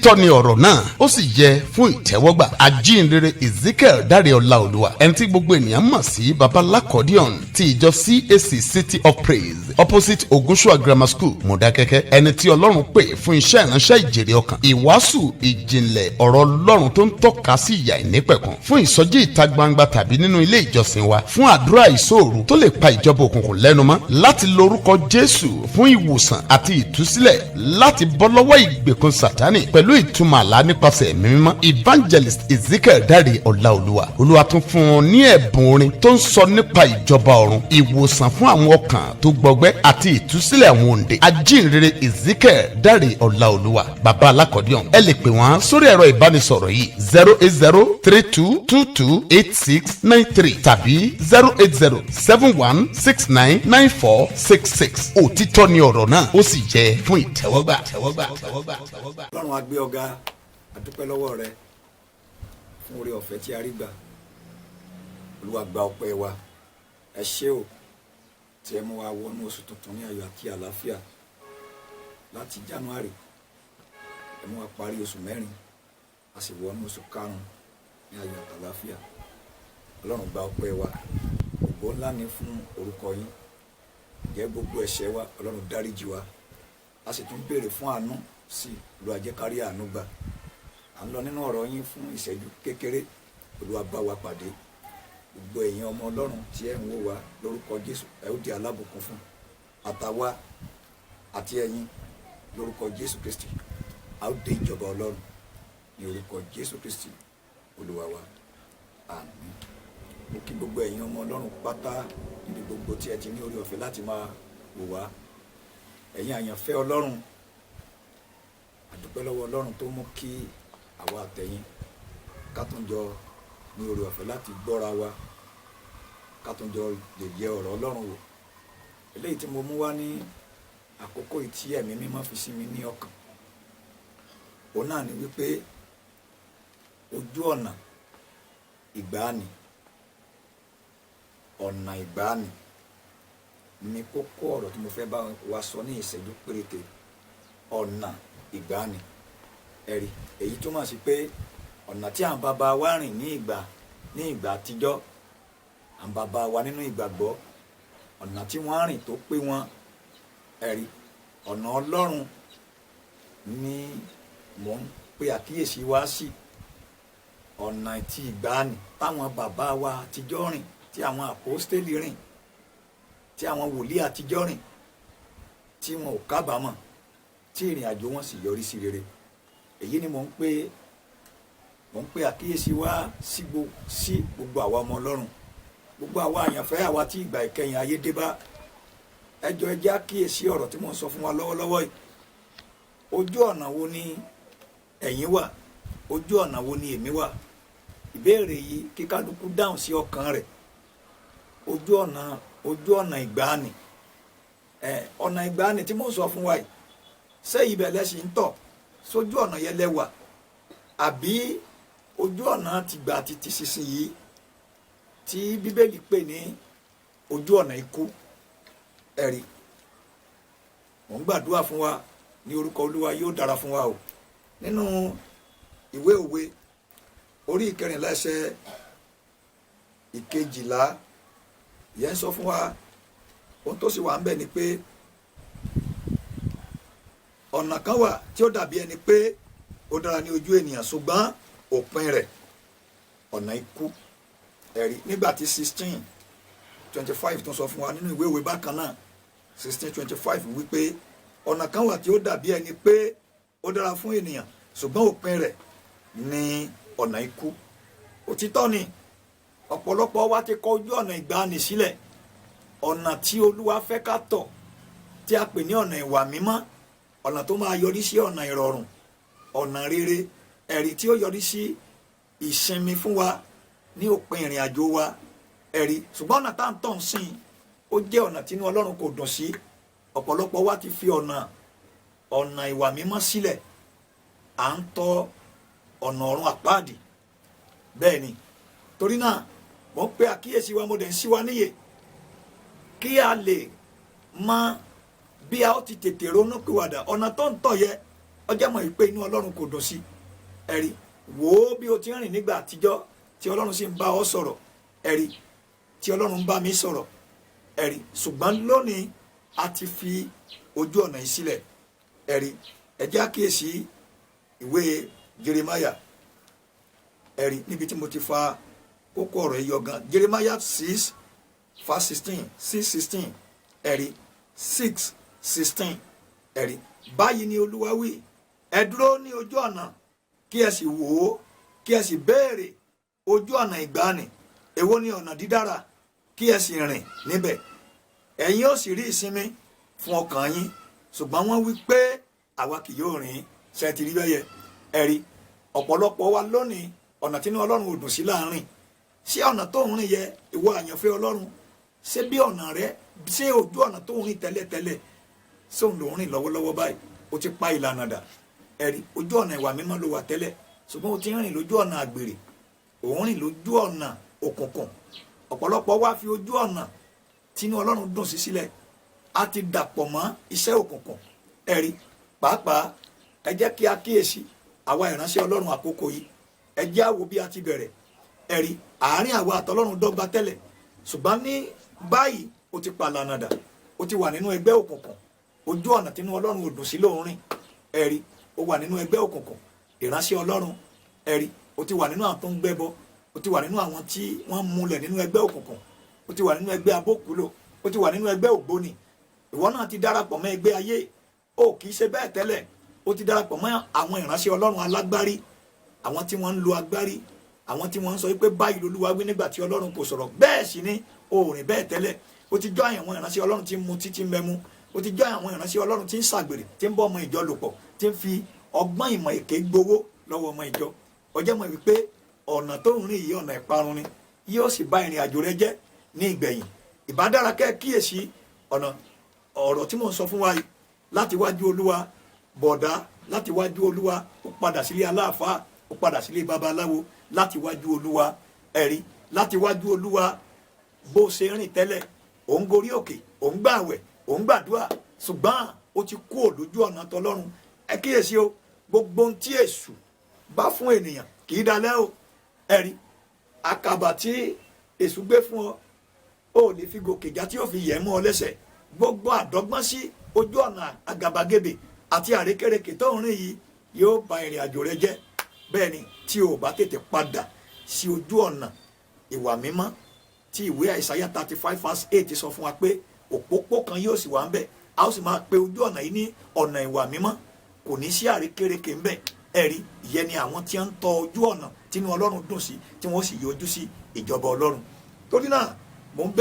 òtítọ́ ni ọ̀rọ̀ náà ó sì yẹ fún ìtẹ́wọ́gbà. Ajínrere Ezekiel dáre Olaoluwa ẹni tí gbogbo ènìyàn mọ̀ sí Baba Alaccordion ti ìjọ CAC City of Praise opposite Ogunṣua Grammar School Mọ̀dákẹ́kẹ́, ẹni tí Ọlọ́run pè fún iṣẹ́ ìránṣẹ́ ìjèrè ọkàn, ìwàásù ìjìnlẹ̀ ọ̀rọ̀ Ọlọ́run tó ń tọ́ka sí ìyà ìnípẹ̀kun, fún ìsọjí ìta gbangba tàbí nínú ilé ìjọsìn wa, fún àdúrà ìṣòro tó lè pa ìjọba òkùnkùn lẹ́nu mọ́, láti lórúkọ Jésù fún ìwòsàn àti ìtúsílẹ̀, láti bọ́ lọ́wọ́ ìgbèkùn Sátánì pẹ̀lú ìtumọ̀ àlá nípasẹ̀ ẹ̀mí mímọ́. Evangelist Ezekiel dáre Olaoluwa. Olúwa tún fún un ní ẹ̀bùn orin tó ń sọ nípa ìjọba ọ̀run, ìwòsàn fún àwọn ọkàn tó gbọgbẹ́ àti ìtúsílẹ̀ àwọn òǹdè. Ajínrere Ezekiel dáre Olaoluwa Baba Alaccordion. Ẹ lè pè wọ́n sórí ẹ̀rọ ìbánisọ̀rọ̀ yìí 08032228693 tàbí 08071699466. Òtítọ́ ni ọ̀rọ̀ náà ó sì jẹ́ fún ìtẹ́wọ́gbà. Ọlọ́run á gbé ọ̀gá, a dúpẹ́ lọ́wọ́ rẹ fún oore ọ̀fẹ́ tí a rí gbà. Olúwa gba ọpẹ́ wa. Ẹ ṣé o tí ẹ mú wa wọnú oṣù tuntun ní ayọ̀ àti àlàáfíà. Láti January ẹ mú wa parí oṣù mẹ́rin, a sì wọnú oṣù karùn-ún ní ayọ̀ àti àlàáfíà. Ọlọ́run gba ọpẹ́ wa. Ògo ńlá ni fún orúkọ yín. Jẹ́ gbogbo ẹ̀ṣẹ̀ wa Ọlọ́run dáríjì wa. A sì tún béèrè fún àánú sí Olúwa jẹ́ ká rí àánú gbà. À ń lọ nínú ọ̀rọ̀ yín fún ìṣẹ́jú kékeré. Olúwa bá wa pàdé. Gbogbo ẹ̀yin ọmọ Ọlọ́run tí ẹ ń wò wá lórúkọ Jésù ẹ ó di alábùkún fún. Àtàwa àti ẹ̀yin lórúkọ Jésù Kristi a ó dé ìjọba Ọlọ́run ní orúkọ Jésù Kristi Olúwa wa. Àmín. Mo kí gbogbo ẹ̀yin ọmọ Ọlọ́run pátá níbi gbogbo tí ẹ ti ní orí ọ̀fẹ́ láti máa wò wá. Ẹ̀yin àyànfẹ́ Ọlọ́run, a dúpẹ́ lọ́wọ́ Ọlọ́run tó mú kí àwa àtẹ̀yin ká tún jọ ní orí ọ̀fẹ́ láti gbọ́ra wa, ká tún jọ lè yẹ ọ̀rọ̀ Ọlọ́run wò. Eléyìí tí mo mú wá ní àkókò tí ẹ̀mí mímọ́ fi sí mi ní ọkàn, òun náà ni wípé ojú ọ̀nà ìgbàanì, ọ̀nà ìgbàanì ni kókó ọ̀rọ̀ tí mo fẹ́ bá wa sọ ní ìṣẹ́jú péréte. Ọ̀nà ìgbàanì, ẹ̀rí èyí túmọ̀ sí pé ọ̀nà tí àwọn bàbá wa rìn ní ìgbà àtijọ́, àwọn bàbá wa nínú ìgbàgbọ́, ọ̀nà tí wọ́n rìn tó pé wọn, ẹ̀rí ọ̀nà Ọlọ́run ni mò ń pe àkíyèsí wa sí. Ọ̀nà tí ìgbàanì táwọn bàbá wa àtijọ́ rìn, tí àwọn àpọ́stélì rìn, tí àwọn wòlíì àtijọ́ rìn, tí wọn ò kábàámọ̀, tí ìrìn àjò wọn sì yọrí sí rere. Èyí ni mò ń pe àkíyèsí wa sí gbogbo àwa ọmọ Ọlọ́run, gbogbo àwa àyànfẹ́, àwa tí ìgbà ìkẹyìn ayé dé bá. Ẹ jọ̀ọ́ ẹ jẹ́ àkíyèsí ọ̀rọ̀ tí mò ń sọ fún wa lọ́wọ́lọ́wọ́ yìí. Ojú ọ̀nà wo ni ẹ̀yin wà? Ojú ọ̀nà wo ni èmi wà? Ìbéèrè yìí kí kálukú dáhùn sí ọkàn rẹ̀. Ojú ọ̀nà ìgbàanì, ọ̀nà ìgbàanì tí mò ń sọ fún wa yìí, ṣé ibẹ̀ lẹ́sìn ń tọ̀? Sójú ọ̀nà yẹn lẹ́wà? Àbí ojú ọ̀nà tìgbà àti ti sísìn yìí tí Bíbélì pè ní ojú ọ̀nà ikú? Ẹ̀rí, mò ń gbàdúrà fún wa ní orúkọ Olúwa, yóò dára fún wa o. Nínú ìwé òwe orí 14 ẹsẹ̀ 12 yẹn sọ fún wa, ohun tó sì wà ń bẹ̀ ni pé ọ̀nà kan wà tí ó dàbí ẹni pé ó dára ní ojú ènìyàn, ṣùgbọ́n òpin rẹ̀ ọ̀nà ikú. Ẹ̀rí, nígbà tí 16:25 tó sọ fún wa nínú ìwé òwe bákan náà 16:25 wípé ọ̀nà kan wà tí ó dàbí ẹni pé ó dára fún ènìyàn, ṣùgbọ́n òpin rẹ̀ ní ọ̀nà ikú. Òtítọ́ ni ọ̀pọ̀lọpọ̀ wa ti kọ ojú ọ̀nà ìgbàanì sílẹ̀, ọ̀nà tí Olúwa fẹ́ ká tọ̀, tí a pè ní ọ̀nà ìwà mímọ́, ọ̀nà tó máa yọrí sí ọ̀nà ìrọ̀rùn, ọ̀nà rere, ẹ̀rí tí ó yọrí sí ìsinmi fún wa ní òpin ìrìn àjò wa, ẹ̀rí. Ṣùgbọ́n ọ̀nà tá à ń tọ̀ ń sìn ó jẹ́ ọ̀nà tí inú Ọlọ́run kò dùn sí. Ọ̀pọ̀lọpọ̀ wa ti fi ọ̀nà ìwà mímọ́ sílẹ̀, à ń tọ̀ ọ̀nà ọ̀run àpáàdì. Bẹ́ẹ̀ ni, torí náà mo ń pe àkíyèsí wa, mo dẹ̀ ń ṣí wa níyè kí a lè mọ bí a ó ti tètè ronú pìwàdà. Ọ̀nà tó ń tọ̀ yẹ ọjọ́ mọ̀ pé inú ọlọ́run kò dùn sí ẹ̀rí wò ó bí o ti ń rìn nígbà àtijọ́ tí ọlọ́run sì ń bá ọ sọ̀rọ̀ ẹ̀rí tí ọlọ́run ń bá mi sọ̀rọ̀ ẹ̀rí ṣùgbọ́n lónìí a ti fi ojú ọ̀nà yìí sílẹ̀ ẹ̀rí ẹ jẹ́ àkíyèsí ìwé Jeremiah ẹ̀rí níbi tí mo ti fa kókó ọ̀rọ̀ yìí yọ gan Jeremiah 6:16 ẹ̀rí 6:16 ẹ̀rí báyìí ni Olúwa wí ẹ dúró ní ojú ọ̀nà kí ẹ sì wò ó kí ẹ sì béèrè ojú ọ̀nà ìgbàanì èwo ni ọ̀nà dídára kí ẹ sì rìn níbẹ̀ ẹ̀yin ó sì rí ìsinmi fún ọkàn yín ṣùgbọ́n wọ́n wí pé àwa kì yóò rìn ṣe ti rí bẹ́yẹ ẹ̀rí ọ̀pọ̀lọpọ̀ wa lónìí ọ̀nà tí inú ọlọ́run ò dùn sí láàrin ṣé ọ̀nà tó ń rìn yẹ ìwọ àyànfẹ́ ọlọ́run ṣé bí ọ̀nà rẹ ṣé ojú ọ̀nà tó ń rìn tẹ́lẹ̀tẹ́lẹ̀ ṣé òun ló ń rìn lọ́wọ́lọ́wọ́ báyìí ó ti pa ìlànà dà ẹ̀rí ojú ọ̀nà ìwà mímọ́ ló wà tẹ́lẹ̀ ṣùgbọ́n ó ti ń rìn lójú ọ̀nà àgbèrè òun rìn lójú ọ̀nà òkùnkùn ọ̀pọ̀lọpọ̀ wá fi ojú ọ̀nà tí inú ọlọ́run dùn sí sílẹ̀ á ti dàpọ̀ mọ́ iṣẹ́ òkùnkùn ẹ̀rí pàápàá ẹ jẹ́ kí a kíyèsí àwa ìránṣẹ́ ọlọ́run àkókò yìí ẹ jẹ́ á wò bí a ti bẹ̀rẹ̀ ẹ̀rí àárín àwa àtọlọ́run dọ́gba tẹ́lẹ̀ ṣùgbọ́n ní báyìí ó ti pàlànà dà ó ti wà nínú ẹgbẹ́ òkùnkùn ojú ọ̀nà tí inú ọlọ́run ò dùn sí lóun rìn ẹ̀rí ó wà nínú ẹgbẹ́ òkùnkùn ìránṣẹ́ ọlọ́run ẹ̀rí ó ti wà nínú àwọn tó ń gbẹ́bọ ó ti wà nínú àwọn tí wọ́n múlẹ̀ nínú ẹgbẹ́ òkùnkùn ó ti wà nínú ẹgbẹ́ abókùlò ó ti wà nínú ẹgbẹ́ ògbóni ìwọ náà ti darapọ̀ mọ́ ẹgbẹ́ ayé ó kì í ṣe bẹ́ẹ̀ tẹ́lẹ̀ ó ti darapọ̀ mọ́ àwọn ìránṣẹ́ ọlọ́run alágbárí àwọn tí wọ́n ń lo agbárí àwọn tí wọ́n ń sọ wípé báyìí lolúwa wí nígbà tí ọlọ́run kò sọ̀rọ̀ bẹ́ẹ̀ sì ni o ò rìn bẹ́ẹ̀ tẹ́lẹ̀ ó ti jọ́ àwọn ìránṣẹ́ ọlọ́run tí ń mutí tí ń mẹ́mú ó ti jọ́ àwọn ìránṣẹ́ ọlọ́run tí ń ṣàgbèrè tí ń bọ́ ọmọ ìjọ lò pọ̀ tí ń fi ọgbọ́n ìmọ̀ èké gbowó lọ́wọ́ ọmọ ìjọ ọjọ́ mọ̀ wípé ọ̀nà tó ń rìn yìí ọ̀nà ìparun ni yóò sì bá ìrìn àjò rẹ jẹ́ ní ìgbẹ̀yìn ìbádára kẹ́ kíyèsí ọ̀nà ọ̀rọ̀ tí mò ń sọ fún wa yìí láti wájú olúwa bọ̀dá láti wájú olúwa ó padà sílé aláàfáà ó padà sílé babaláwo láti wájú olúwa ẹ̀rí láti wájú olúwa bó ṣe rìn tẹ́lẹ̀ ò ń gorí òkè ò ń gbààwẹ̀ ò ń gbàdúrà ṣùgbọ́n ó ti kú òlójú ọ̀nà tọlọ́run ẹ kíyèsí o gbogbo ohun tí èṣù bá fún ènìyàn kì í dalẹ̀ o ẹ̀rí àkàbà tí èṣù gbé fún ọ ó lè fi gòkè já tí ó fi yẹ̀ mọ́ ọ lẹ́sẹ̀ gbogbo àdọ́gbọ́n sí ojú ọ̀nà àgàbàgebè àti àrékérekè tó ń rìn yìí yóò ba ìrìn àjò rẹ jẹ́ bẹ́ẹ̀ ni tí o bá tètè padà sí ojú ọ̀nà ìwà mímọ́ tí ìwé àìsáyà 35:8 sọ fún wa pé òpópó kan yóò sì wà ń bẹ̀ a ó sì máa pe ojú ọ̀nà yìí ní ọ̀nà ìwà mímọ́ kò ní sí àrékérekè ń bẹ̀ ẹ̀rí ìyẹn ni àwọn tí ń tọ ojú ọ̀nà tínú ọlọ́run dùn sí tí wọ́n sì yọjú sí ìjọba ọlọ́run torí náà mò ń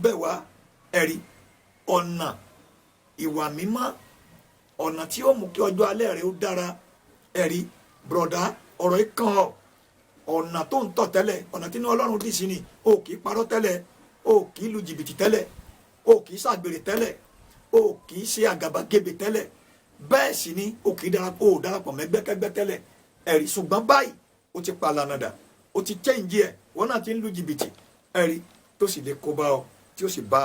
bẹ̀ wá ẹ̀rí ọ̀nà ìwà mímọ́ ọ̀nà tí ó mú kí ọjọ́ alẹ́ rẹ̀ ó dára ẹ̀rí bùrọ̀dá ọ̀rọ̀ yìí kan ọ̀nà tó ń tọ̀ tẹ́lẹ̀ ọ̀nà tí inú ọlọ́run dì sí ni o kì í parọ́ tẹ́lẹ̀ o kì í lu jìbìtì tẹ́lẹ̀ o kì í ṣàgbèrè tẹ́lẹ̀ o kì í ṣe àgàbàgebè tẹ́lẹ̀ bẹ́ẹ̀ sì ni o kì í darapọ̀ mẹ́gbẹ́kẹ́gbẹ́ tẹ́lẹ̀ ẹ̀rí ṣùgbọ́n báyìí o ti palànà dà o ti chẹ́ǹjì ẹ̀ wọ́n náà ti ń lu jìbìtì ẹ̀rí tó sì lè kó bá ọ tí ó sì bá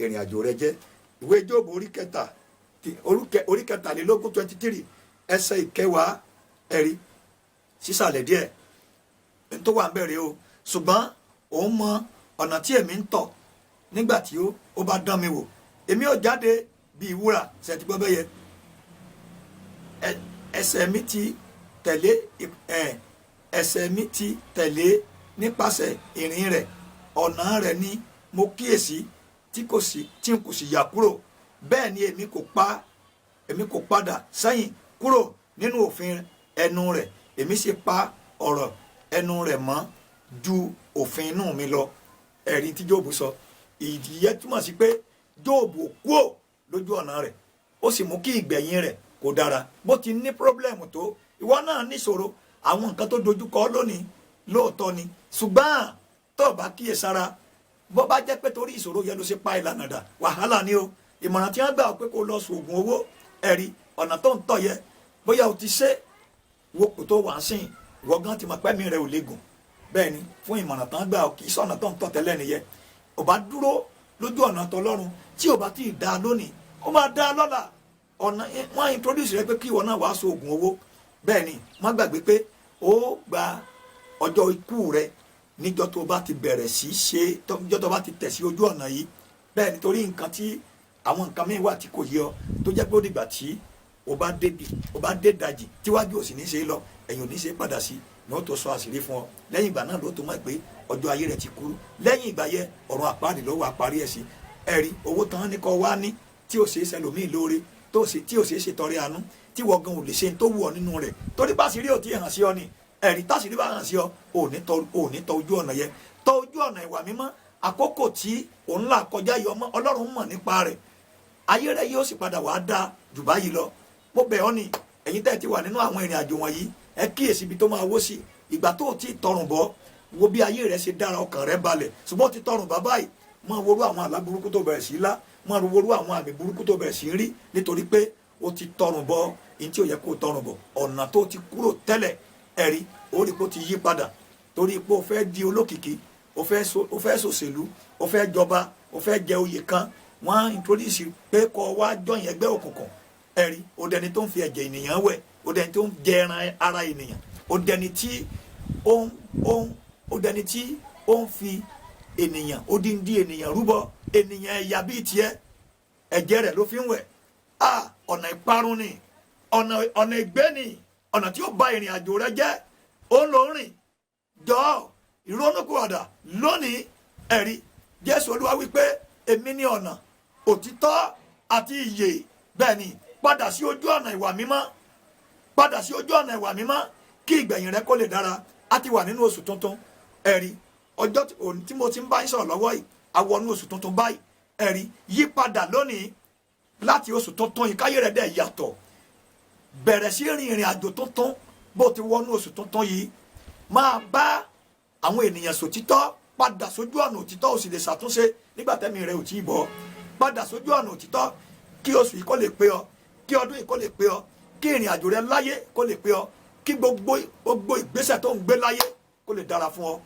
ìrìn àjò rẹ jẹ́ ìwé Jóòbù orí kẹtàlélógún 23 ẹsẹ̀ ìkẹwàá ẹ̀rí sísàlẹ̀ díẹ̀ tó wà ń bẹ̀rẹ̀ o ṣùgbọ́n òun mọ ọ̀nà tí èmi ń tọ̀ nígbà tí ó bá dán mi wò èmi ò jáde bíi wúrà ṣètì gbọ́ bẹ́yẹ ẹsẹ̀ mi ti tẹ̀lé nípasẹ̀ ìrìn rẹ̀ ọ̀nà rẹ̀ ni mo kíyèsí tí n kò sì yà kúrò bẹ́ẹ̀ ni èmi kò padà sẹ́yìn kúrò nínú òfin ẹnu rẹ̀ èmi sì pa ọ̀rọ̀ ẹnu rẹ̀ mọ́ ju òfin inú mi lọ ẹ̀rí tí Jóòbù sọ ìdíyẹ túmọ̀ sí pé Jóòbù kúò lójú ọ̀nà rẹ̀ ó sì mú kí ìgbẹ̀yìn rẹ̀ kó dára bó ti ní pírọ́blẹ̀mù tó ìwọ náà níṣòro àwọn nǹkan tó dojúkọ lónìí lóòótọ́ ni ṣùgbọ́n tó o bá kíyèsára bó bá jẹ́ pé torí ìṣòro yẹn ló ṣe pa ìlànà dà wàhálà ni o ìmọ̀ràn tí wọ́n gbà pé kó lọ sògùn owó ẹ̀rí ọ̀nà tó ń tọ̀ yẹ bóyá o ti ṣe wo kò tó wà á sìn ìwọ gan ti mọ̀ pẹ́mi rẹ̀ ò lè gùn bẹ́ẹ̀ ni fún ìmọ̀ràn tán gbà kì í sọ̀nà tó ń tọ̀ tẹ́lẹ̀ nìyẹn ò bá dúró lójú ọ̀nà tọlọ́run tí ò bá tí ì dá lónìí ó máa dá lọ́la ọ̀nà wọ́n introduce rẹ pé kí ìwọ náà wàá so oògùn owó bẹ́ẹ̀ ni má gbàgbé pé ó gba ọjọ́ ikú rẹ níjọ́ tó bá ti bẹ̀rẹ̀ sí ṣe níjọ́ tó bá ti tẹ̀ sí ojú ọ̀nà yìí bẹ́ẹ̀ nítorí nǹkan tí àwọn nǹkan míì wà tí kò yé ọ tó jẹ́ pé ó dìgbà tí o bá dé dajì tíwájú ò sì ní ṣe lọ ẹ̀yìn ò ní ṣe padà sí ní ó tó sọ àṣírí fún ọ lẹ́yìn ìgbà náà ló tó mọ̀ pé ọjọ́ ayé rẹ̀ ti kúrú lẹ́yìn ìgbà yẹ ọ̀run àpáàdì ló wà parí ẹ̀ sí ẹ̀rí owó tán ní kọ́ wá ní tí ò ṣe é sẹlòmíì lóore tí ò ṣe é ṣe tọrẹ àánú tí wọ́n gan ò lè ṣe tó wù ọ nínú rẹ̀ torí báṣírí ò tí ì hàn sí ọ ni ẹ̀rí táṣírí bá hàn sí ọ ò ní tọ ojú ọ̀nà yẹ tọ ojú ọ̀nà ìwà mímọ́ àkókò tí òun là kọjá yọ ọmọ Ọlọ́run mọ̀ nípa rẹ̀ ayé rẹ̀ yóò sì padà wàá dá jù báyìí lọ mo bẹ̀ ọ́ ni ẹ̀yin tẹ́ ti wà nínú àwọn ìrìn àjò wọ̀nyí ẹ kíyèsí ibi tó máa wó sí ìgbà tó ti tọrùn bọ́ wo bí ayé rẹ̀ ṣe dára ọkàn rẹ̀ balẹ̀ ṣùgbọ́n ti tọrùn bàbá yìí máa worú àwọn àlá burúkú tó bẹ̀rẹ̀ sí lá máa worú àwọn àmì burúkú tó bẹ̀rẹ̀ sí rí nítorí pé ó ti tọrùn bọ́ ní tí ò yẹ kó tọrùn bọ̀ ọ̀nà tó ti kúrò tẹ́lẹ̀ ẹ̀rí ó rí kó ti yí padà torí pé ó fẹ́ di olókìkí ó fẹ́ ṣòṣèlú ó fẹ́ jọba ó fẹ́ jẹ oyè kan wọ́n introduce pé kọ́ wá jọyìn ẹgbẹ́ òkùnkùn ẹ̀rí ó dẹni tó ń fi ẹ̀jẹ̀ ènìyàn wẹ̀ ó dẹni tó ń jẹ ẹran ara ènìyàn ó dẹni tí ó ń fi ènìyàn odindi ènìyàn rúbọ ènìyàn ẹ̀yà bíi tiẹ̀ ẹ̀jẹ̀ rẹ̀ ló fi ń wẹ̀ ọ̀nà ìparun ni ọ̀nà ìgbé ni ọ̀nà tí ó bà ìrìn àjò rẹ jẹ́ ó ń lò ń rìn jọ ìrònúkúwàdà lónìí ẹ̀rí Jésù Olúwa wípé èmi ni ọ̀nà òtítọ́ àti ìyè bẹ́ẹ̀ ni padà sí ojú ọ̀nà ìwà mímọ́ padà sí ojú ọ̀nà ìwà mímọ́ kí ìgbẹ̀yìn rẹ kó lè dára a ti wà nínú oṣù tuntun ẹ̀rí ọjọ́ tí mo ti ń bá yín sọ̀rọ̀ lọ́wọ́ yìí a wọnú oṣù tuntun báyìí ẹ̀rí yí padà lónìí láti oṣù tuntun yìí káyé rẹ̀ dẹ̀ yàtọ̀ bẹ̀rẹ̀ sí rìn ìrìn àjò tuntun bó ti wọnú oṣù tuntun yìí máa bá àwọn ènìyàn sòtítọ́ padà sójú ọ̀nà òtítọ́ ò sì lè ṣàtúnṣe nígbà tẹ́mi rẹ̀ ò tí ì bọ̀ padà sójú ọ̀nà òtítọ́ kí oṣù yìí kó lè pé ọ kí ọdún yìí kó lè pé ọ kí ìrìn àjò rẹ láyé kó lè pé ọ kí gbogbo ìgbésẹ̀ tó ń gbé láyé kó lè dára fún ọ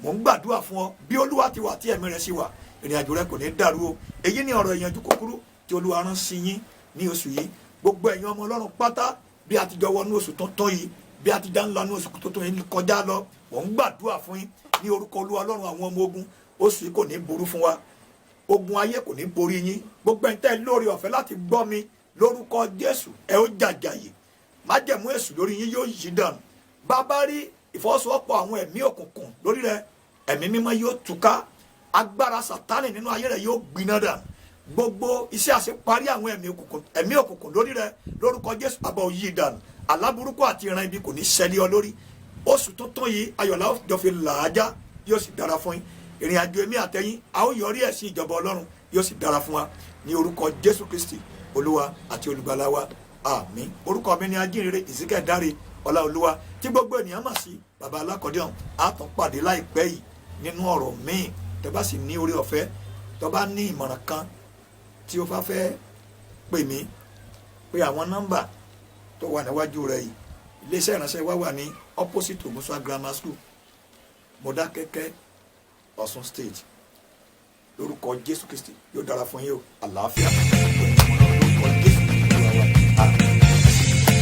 mò ń gbàdúrà fún ọ bí Olúwa ti wà tí ẹ̀mí rẹ sì wà ìrìn àjò rẹ kò ní dàrú o èyí ni ọ̀rọ̀ ìyànjú kúkúrú tí Olúwa rán sí yín ní oṣù yìí gbogbo ẹ̀yin ọmọ Ọlọ́run pátá bí a ti jọ wọnú oṣù tuntun yìí bí a ti já ń lọ ní oṣù tuntun yìí kọjá lọ mò ń gbàdúrà fún yín ní orúkọ Olúwa Ọlọ́run àwọn ọmọ ogun oṣù yìí kò ní burú fún wa ogun ayé kò ní borí yín gbogbo ẹ̀yin tẹ́ lórí ọ̀fẹ́ láti gbọ́ mi lórúkọ Jésù ẹ ó jàjàyè májẹ̀mú èṣù lórí yín yóò yí dànù bàbá rí ìfọwọ́sowọ́pọ̀ àwọn ẹ̀mí òkùnkùn lórí rẹ ẹ̀mí mímọ́ yóò túká agbára Sátánì nínú ayé rẹ yóò gbiná dànù gbogbo iṣẹ́ àṣeparí àwọn ẹ̀mí òkùnkùn lórí rẹ lórúkọ Jésù àbá ó yí dànù aláburúkú àti ìran ibi kò ní ṣẹlẹ̀ ọ lórí oṣù tuntun yìí ayọ̀lá jọ fi làájá yóò sì dára fún yín ìrìn àjò èmi àtẹ̀yin a ó yọrí ẹ̀ sí ìjọba Ọlọ́run yóò sì dára fún wa ní orúkọ Jésù Kristi Olúwa àti olùgbàlà wa àmín orúkọ mi ni ajínrere Ezekiel dáre Olaoluwa tí gbogbo ènìyàn mọ̀ sí Baba Alaccordion a tún pàdé láìpẹ́ yìí nínú ọ̀rọ̀ míì tẹ́ bá sì ní orí ọ̀fẹ́ tó bá ní ìmọ̀ràn kan tí o bá fẹ́ pè mí pé àwọn nọ́mbà tó wà níwájú rẹ yìí iléeṣẹ́ ìránṣẹ́ wa wà ní opposite Ogunṣuà Grammar School Mọdákẹ́kẹ́ Ọ̀ṣun State lórúkọ Jésù Kristi yóò dára fún yín o àlàáfíà lórúkọ Jésù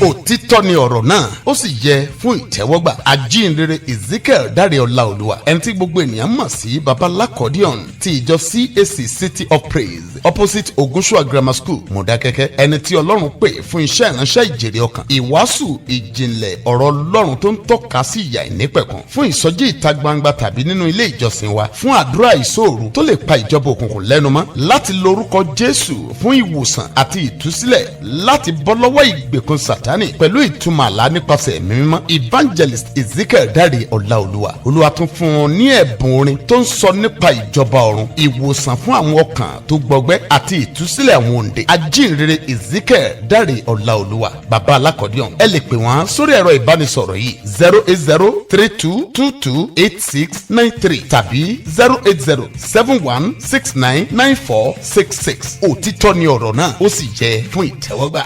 òtítọ́ ni ọ̀rọ̀ náà ó sì yẹ fún ìtẹ́wọ́gbà ajínrere Ezekiel dáre Olaoluwa ẹni tí gbogbo ènìyàn mọ̀ sí Baba Alaccordion ti ìjọ CAC City of Praise opposite Ogunṣuà Grammar School Mọdákẹ́kẹ́ ẹni tí Ọlọ́run pè fún iṣẹ́ ìránṣẹ́ ìjèrè ọkàn ìwàásù ìjìnlẹ̀ ọ̀rọ̀ Ọlọ́run tó ń tọ́ka sí ìyà ìnípẹ̀kun fún ìsọjí ìta gbangba tàbí nínú ilé ìjọsìn wa fún àdúrà ìṣòro tó lè pa ìjọba òkùnkùn lẹ́nu mọ́ láti lórúkọ Jésù fún ìwòsàn àti ìtúsílẹ̀ láti bọ́ lọ́wọ́ ìgbèkùn Sátánì pẹ̀lú ìtumọ̀ àlá nípasẹ̀ ẹ̀mí mímọ́ Evangelist Ezekiel dáre Olaoluwa Olúwa tún fún un ní ẹ̀bùn orin tó ń sọ nípa ìjọba ọ̀run ìwòsàn fún àwọn ọkàn tó gbọgbẹ́ àti ìtúsílẹ̀ àwọn òǹdè ajínrere Ezekiel dáre Olaoluwa Baba Alaccordion ẹ lè pè wọ́n sórí ẹ̀rọ ìbánisọ̀rọ̀ yìí 08032228693 tàbí 08071699466 òtítọ́ ni ọ̀rọ̀ náà ó sì jẹ́ fún ìtẹ́wọ́gbà.